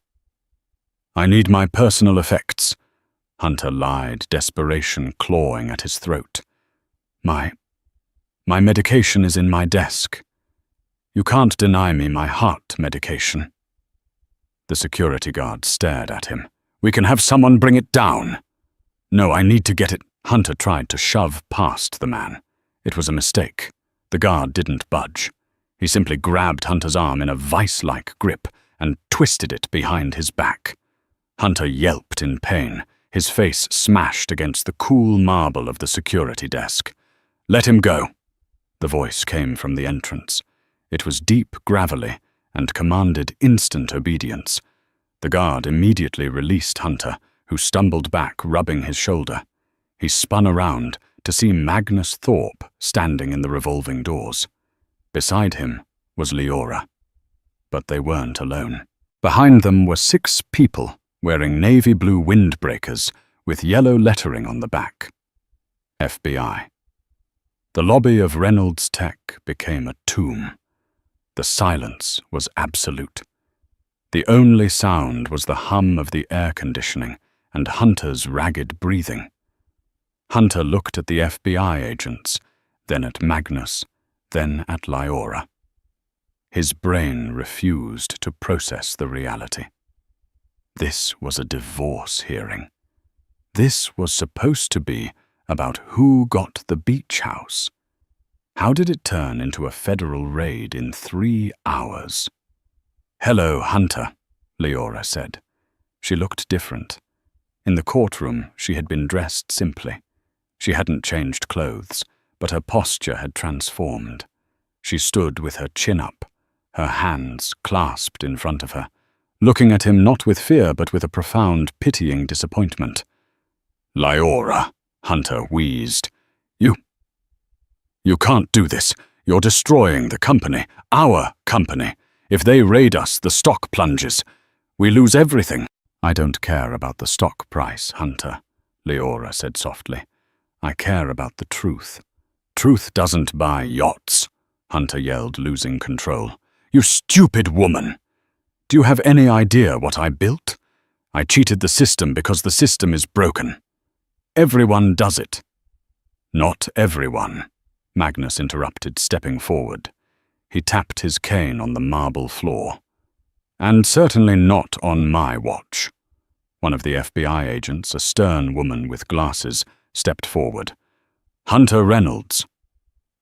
"I need my personal effects," Hunter lied, desperation clawing at his throat. My medication is in my desk. You can't deny me my heart medication." The security guard stared at him. "We can have someone bring it down." "No, I need to get it." Hunter tried to shove past the man. It was a mistake. The guard didn't budge. He simply grabbed Hunter's arm in a vice-like grip and twisted it behind his back. Hunter yelped in pain, his face smashed against the cool marble of the security desk. "Let him go." The voice came from the entrance. It was deep, gravelly, and commanded instant obedience. The guard immediately released Hunter, who stumbled back, rubbing his shoulder. He spun around to see Magnus Thorpe standing in the revolving doors. Beside him was Lyora. But they weren't alone. Behind them were 6 people wearing navy blue windbreakers with yellow lettering on the back. FBI. The lobby of Reynolds Tech became a tomb. The silence was absolute. The only sound was the hum of the air conditioning and Hunter's ragged breathing. Hunter looked at the FBI agents, then at Magnus, then at Lyora. His brain refused to process the reality. This was a divorce hearing. This was supposed to be about who got the beach house. How did it turn into a federal raid in 3 hours? "Hello, Hunter," Lyora said. She looked different. In the courtroom, she had been dressed simply. She hadn't changed clothes, but her posture had transformed. She stood with her chin up, her hands clasped in front of her, looking at him not with fear but with a profound, pitying disappointment. "Lyora," Hunter wheezed. You can't do this. You're destroying the company, our company. If they raid us, the stock plunges. We lose everything." "I don't care about the stock price, Hunter," Lyora said softly. "I care about the truth." "Truth doesn't buy yachts," Hunter yelled, losing control. "You stupid woman! Do you have any idea what I built? I cheated the system because the system is broken. Everyone does it." "Not everyone," Magnus interrupted, stepping forward. He tapped his cane on the marble floor. "And certainly not on my watch." One of the FBI agents, a stern woman with glasses, stepped forward. "Hunter Reynolds."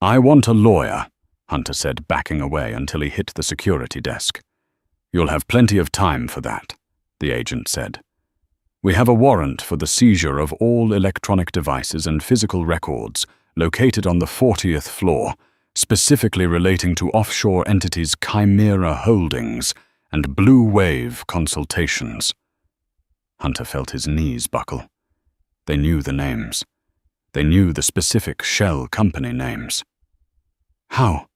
"I want a lawyer," Hunter said, backing away until he hit the security desk. "You'll have plenty of time for that," the agent said. "We have a warrant for the seizure of all electronic devices and physical records located on the 40th floor, specifically relating to offshore entities Chimera Holdings and Blue Wave Consultations." Hunter felt his knees buckle. They knew the names. They knew the specific shell company names. "How?"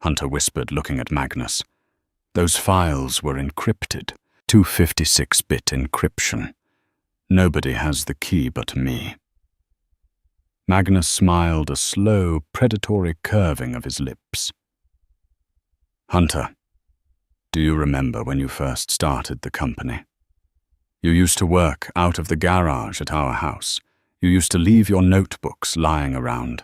Hunter whispered, looking at Magnus. "Those files were encrypted, 256-bit encryption. Nobody has the key but me." Magnus smiled, a slow, predatory curving of his lips. "Hunter, do you remember when you first started the company? You used to work out of the garage at our house. You used to leave your notebooks lying around.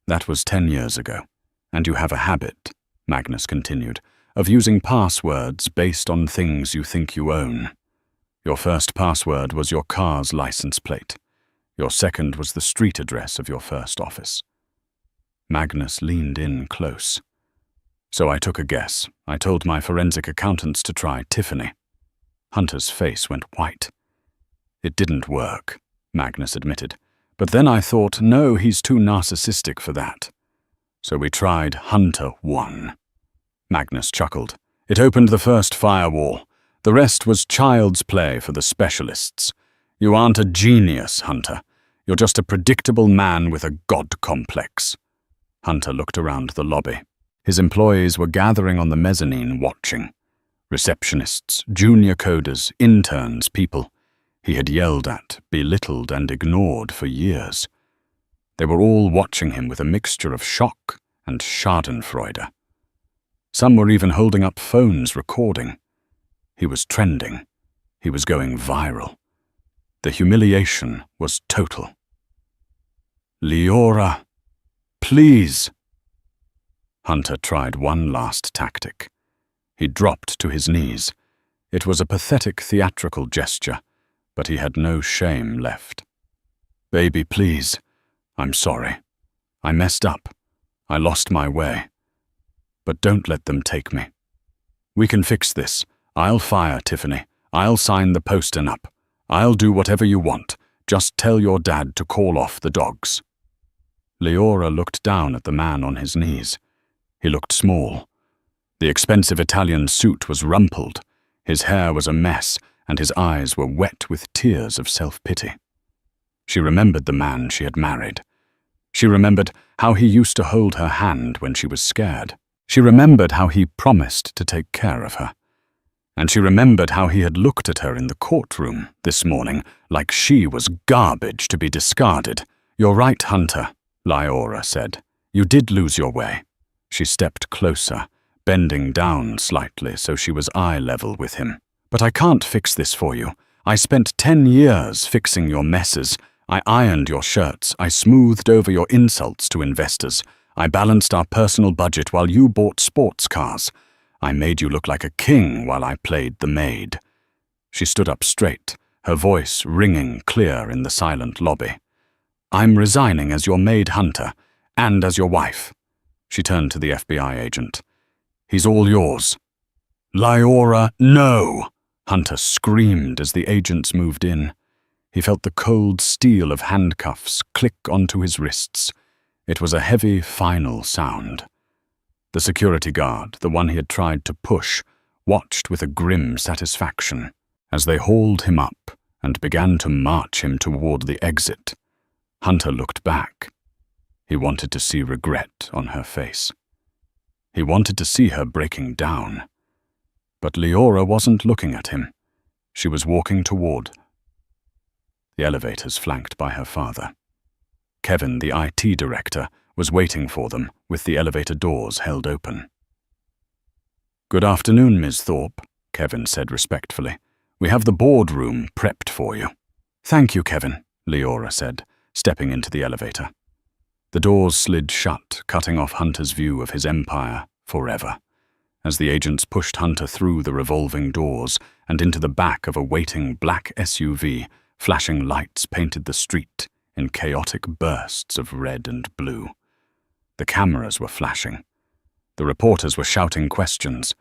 That was 10 years ago. And you have a habit," Magnus continued, "of using passwords based on things you think you own. Your first password was your car's license plate. Your second was the street address of your first office." Magnus leaned in close. "So I took a guess. I told my forensic accountants to try Tiffany." Hunter's face went white. "It didn't work," Magnus admitted. "But then I thought, no, he's too narcissistic for that. So we tried Hunter 1. Magnus chuckled. "It opened the first firewall. The rest was child's play for the specialists. You aren't a genius, Hunter. You're just a predictable man with a god complex." Hunter looked around the lobby. His employees were gathering on the mezzanine, watching. Receptionists, junior coders, interns, people he had yelled at, belittled, and ignored for years. They were all watching him with a mixture of shock and schadenfreude. Some were even holding up phones recording. He was trending. He was going viral. The humiliation was total. "Leora, please." Hunter tried one last tactic. He dropped to his knees. It was a pathetic theatrical gesture, but he had no shame left. "Baby, please. I'm sorry. I messed up. I lost my way. But don't let them take me. We can fix this. I'll fire Tiffany. I'll sign the post-in up. I'll do whatever you want. Just tell your dad to call off the dogs." Leora looked down at the man on his knees. He looked small. The expensive Italian suit was rumpled. His hair was a mess, and his eyes were wet with tears of self-pity. She remembered the man she had married. She remembered how he used to hold her hand when she was scared. She remembered how he promised to take care of her. And she remembered how he had looked at her in the courtroom this morning like she was garbage to be discarded. "You're right, Hunter," Leora said. "You did lose your way." She stepped closer, bending down slightly so she was eye level with him. "But I can't fix this for you. I spent 10 years fixing your messes. I ironed your shirts. I smoothed over your insults to investors. I balanced our personal budget while you bought sports cars. I made you look like a king while I played the maid." She stood up straight, her voice ringing clear in the silent lobby. "I'm resigning as your maid, Hunter, and as your wife." She turned to the FBI agent. "He's all yours." "Leora, no!" Hunter screamed as the agents moved in. He felt the cold steel of handcuffs click onto his wrists. It was a heavy, final sound. The security guard, the one he had tried to push, watched with a grim satisfaction as they hauled him up and began to march him toward the exit. Hunter looked back. He wanted to see regret on her face. He wanted to see her breaking down. But Leora wasn't looking at him. She was walking toward the elevators flanked by her father. Kevin, the IT director, was waiting for them with the elevator doors held open. "Good afternoon, Ms. Thorpe," Kevin said respectfully. "We have the boardroom prepped for you." "Thank you, Kevin," Leora said, stepping into the elevator. The doors slid shut, cutting off Hunter's view of his empire forever, as the agents pushed Hunter through the revolving doors and into the back of a waiting black SUV. Flashing lights painted the street in chaotic bursts of red and blue. The cameras were flashing. The reporters were shouting questions.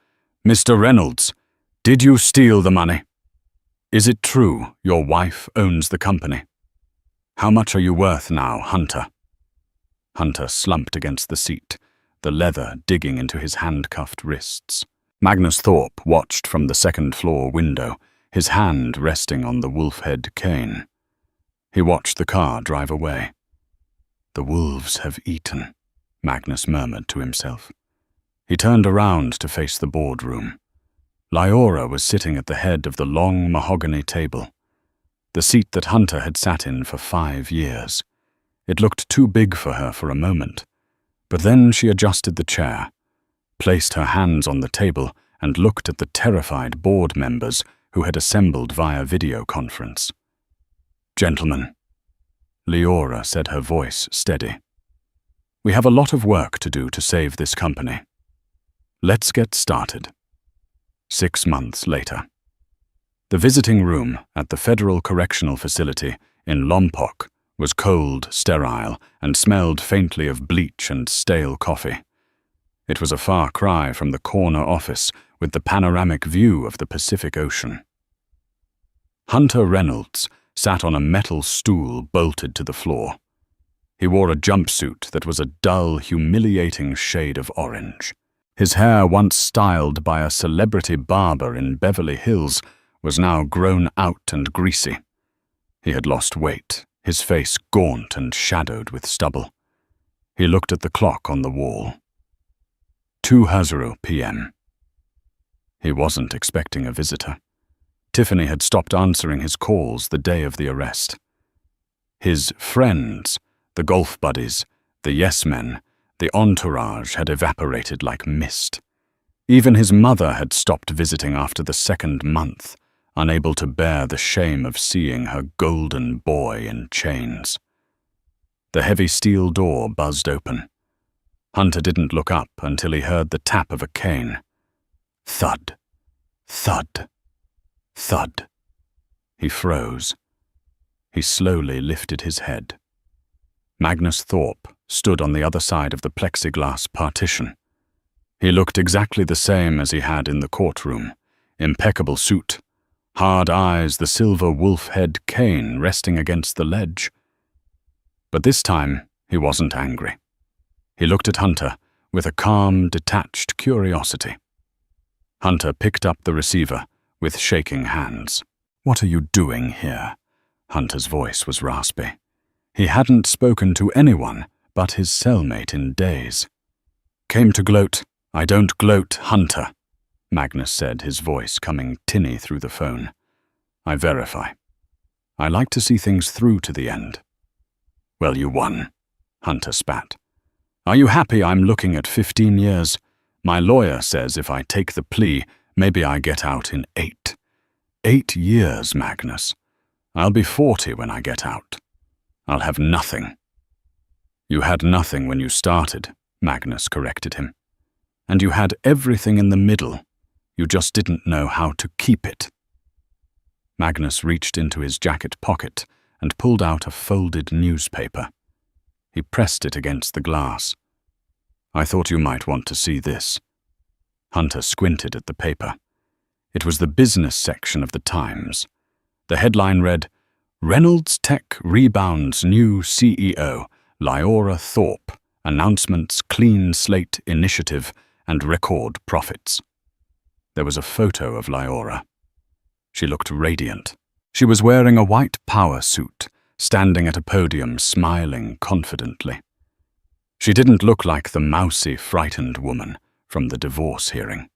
"Mr. Reynolds, did you steal the money? Is it true your wife owns the company? How much are you worth now, Hunter?" Hunter slumped against the seat, the leather digging into his handcuffed wrists. Magnus Thorpe watched from the second-floor window, his hand resting on the wolf-head cane. He watched the car drive away. "The wolves have eaten," Magnus murmured to himself. He turned around to face the boardroom. Lyora was sitting at the head of the long mahogany table, the seat that Hunter had sat in for 5 years. It looked too big for her for a moment, but then she adjusted the chair, placed her hands on the table, and looked at the terrified board members who had assembled via video conference. "Gentlemen," Lyora said, her voice steady, "we have a lot of work to do to save this company. Let's get started." 6 months later. The visiting room at the Federal Correctional Facility in Lompoc was cold, sterile, and smelled faintly of bleach and stale coffee. It was a far cry from the corner office with the panoramic view of the Pacific Ocean. Hunter Reynolds sat on a metal stool bolted to the floor. He wore a jumpsuit that was a dull, humiliating shade of orange. His hair, once styled by a celebrity barber in Beverly Hills, was now grown out and greasy. He had lost weight, his face gaunt and shadowed with stubble. He looked at the clock on the wall. 2:00 p.m. He wasn't expecting a visitor. Tiffany had stopped answering his calls the day of the arrest. His friends, the golf buddies, the yes-men, the entourage had evaporated like mist. Even his mother had stopped visiting after the 2nd month, unable to bear the shame of seeing her golden boy in chains. The heavy steel door buzzed open. Hunter didn't look up until he heard the tap of a cane. Thud, thud, thud. He froze. He slowly lifted his head. Magnus Thorpe stood on the other side of the plexiglass partition. He looked exactly the same as he had in the courtroom. Impeccable suit, hard eyes, the silver wolf-head cane resting against the ledge. But this time, he wasn't angry. He looked at Hunter with a calm, detached curiosity. Hunter picked up the receiver with shaking hands. "What are you doing here?" Hunter's voice was raspy. He hadn't spoken to anyone but his cellmate in days. "Came to gloat." "I don't gloat, Hunter," Magnus said, his voice coming tinny through the phone. "I verify. I like to see things through to the end." "Well, you won," Hunter spat. "Are you happy I'm looking at 15 years? My lawyer says if I take the plea, maybe I get out in 8. 8 years, Magnus. I'll be 40 when I get out. I'll have nothing." "You had nothing when you started," Magnus corrected him. "And you had everything in the middle. You just didn't know how to keep it." Magnus reached into his jacket pocket and pulled out a folded newspaper. He pressed it against the glass. "I thought you might want to see this." Hunter squinted at the paper. It was the business section of the Times. The headline read, "Reynolds Tech rebounds new CEO, Lyora Thorpe, announcements clean slate initiative and record profits." There was a photo of Lyora. She looked radiant. She was wearing a white power suit, standing at a podium smiling confidently. She didn't look like the mousy, frightened woman from the divorce hearing.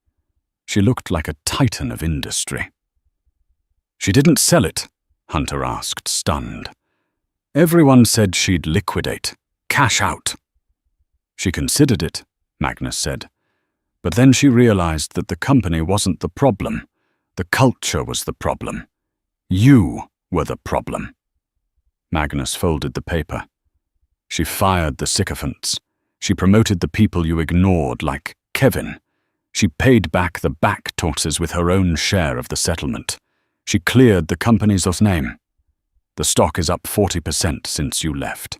She looked like a titan of industry. "She didn't sell it?" Hunter asked, stunned. "Everyone said she'd liquidate, cash out." "She considered it," Magnus said. "But then she realized that the company wasn't the problem. The culture was the problem. You were the problem." Magnus folded the paper. She fired the sycophants. She promoted the people you ignored, like Kevin. She paid back the back taxes with her own share of the settlement. She cleared the company's name. The stock is up 40% since you left.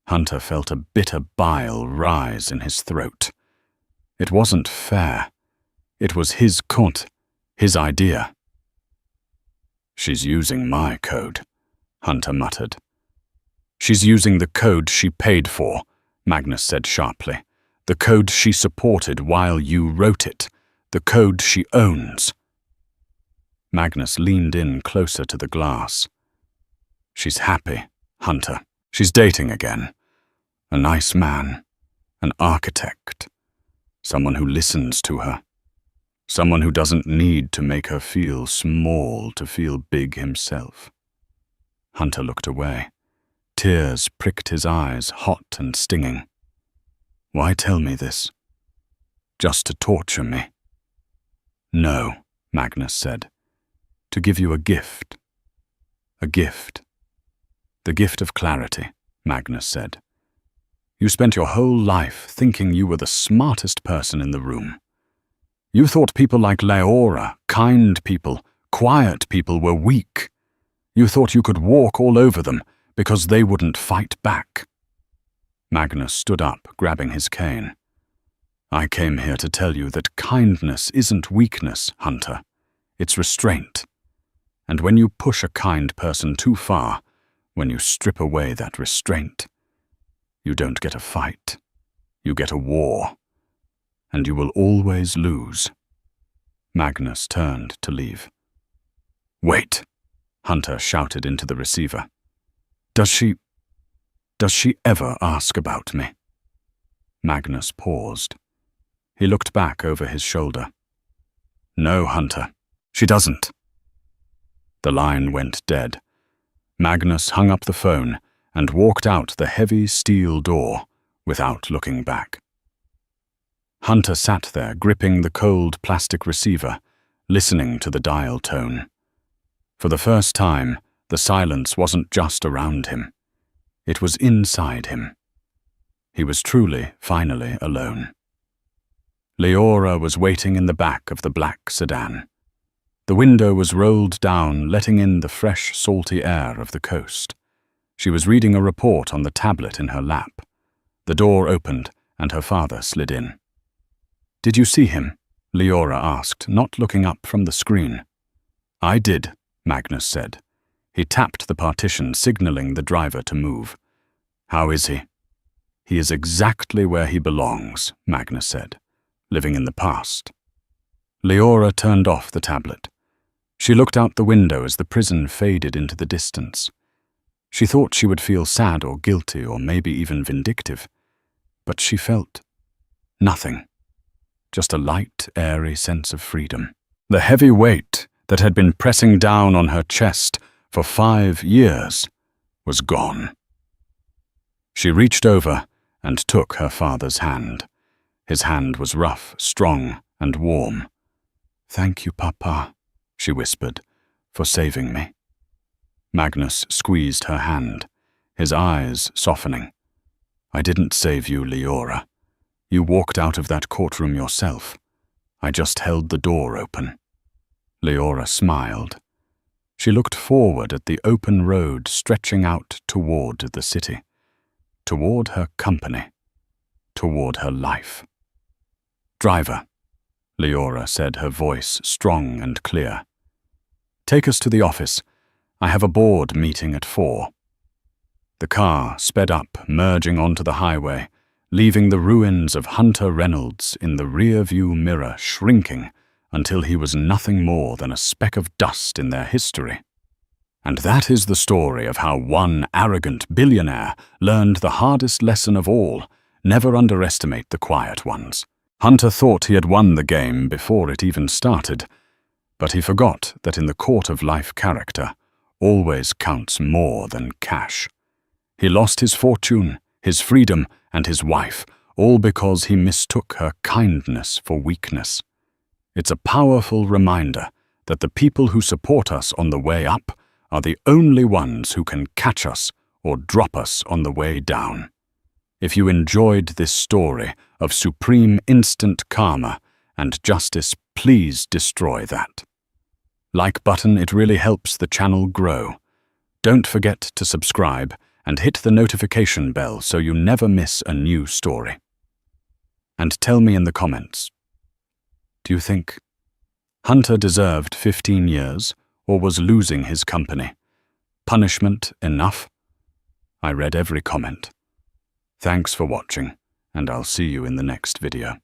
Hunter felt a bitter bile rise in his throat. It wasn't fair. It was his cut, his idea. She's using my code, Hunter muttered. She's using the code she paid for, Magnus said sharply. The code she supported while you wrote it. The code she owns. Magnus leaned in closer to the glass. She's happy, Hunter. She's dating again. A nice man. An architect. Someone who listens to her. Someone who doesn't need to make her feel small to feel big himself. Hunter looked away. Tears pricked his eyes, hot and stinging. Why tell me this? Just to torture me? No, Magnus said. To give you a gift. A gift. The gift of clarity, Magnus said. You spent your whole life thinking you were the smartest person in the room. You thought people like Leora, kind people, quiet people were weak. You thought you could walk all over them because they wouldn't fight back. Magnus stood up, grabbing his cane. I came here to tell you that kindness isn't weakness, Hunter. It's restraint. And when you push a kind person too far, when you strip away that restraint, you don't get a fight. You get a war. And you will always lose. Magnus turned to leave. Wait, Hunter shouted into the receiver. Does she ever ask about me? Magnus paused. He looked back over his shoulder. No, Hunter, she doesn't. The line went dead. Magnus hung up the phone and walked out the heavy steel door without looking back. Hunter sat there, gripping the cold plastic receiver, listening to the dial tone. For the first time, the silence wasn't just around him. It was inside him. He was truly, finally alone. Leora was waiting in the back of the black sedan. The window was rolled down, letting in the fresh, salty air of the coast. She was reading a report on the tablet in her lap. The door opened, and her father slid in. Did you see him? Leora asked, not looking up from the screen. I did, Magnus said. He tapped the partition, signaling the driver to move. How is he? He is exactly where he belongs, Magnus said, living in the past. Leora turned off the tablet. She looked out the window as the prison faded into the distance. She thought she would feel sad or guilty or maybe even vindictive, but she felt nothing. Just a light, airy sense of freedom. The heavy weight that had been pressing down on her chest for 5 years was gone. She reached over and took her father's hand. His hand was rough, strong, and warm. Thank you, Papa, she whispered, for saving me. Magnus squeezed her hand, his eyes softening. I didn't save you, Leora. You walked out of that courtroom yourself. I just held the door open. Leora smiled. She looked forward at the open road stretching out toward the city, toward her company, toward her life. Driver, Leora said, her voice strong and clear. Take us to the office. I have a board meeting at 4. The car sped up, merging onto the highway, leaving the ruins of Hunter Reynolds in the rear-view mirror shrinking until he was nothing more than a speck of dust in their history. And that is the story of how one arrogant billionaire learned the hardest lesson of all: never underestimate the quiet ones. Hunter thought he had won the game before it even started, but he forgot that in the court of life character always counts more than cash. He lost his fortune, his freedom, and his wife, all because he mistook her kindness for weakness. It's a powerful reminder that the people who support us on the way up are the only ones who can catch us or drop us on the way down. If you enjoyed this story of supreme instant karma and justice, please destroy that. Like button, it really helps the channel grow. Don't forget to subscribe and hit the notification bell so you never miss a new story. And tell me in the comments, do you think Hunter deserved 15 years or was losing his company? Punishment enough? I read every comment. Thanks for watching, and I'll see you in the next video.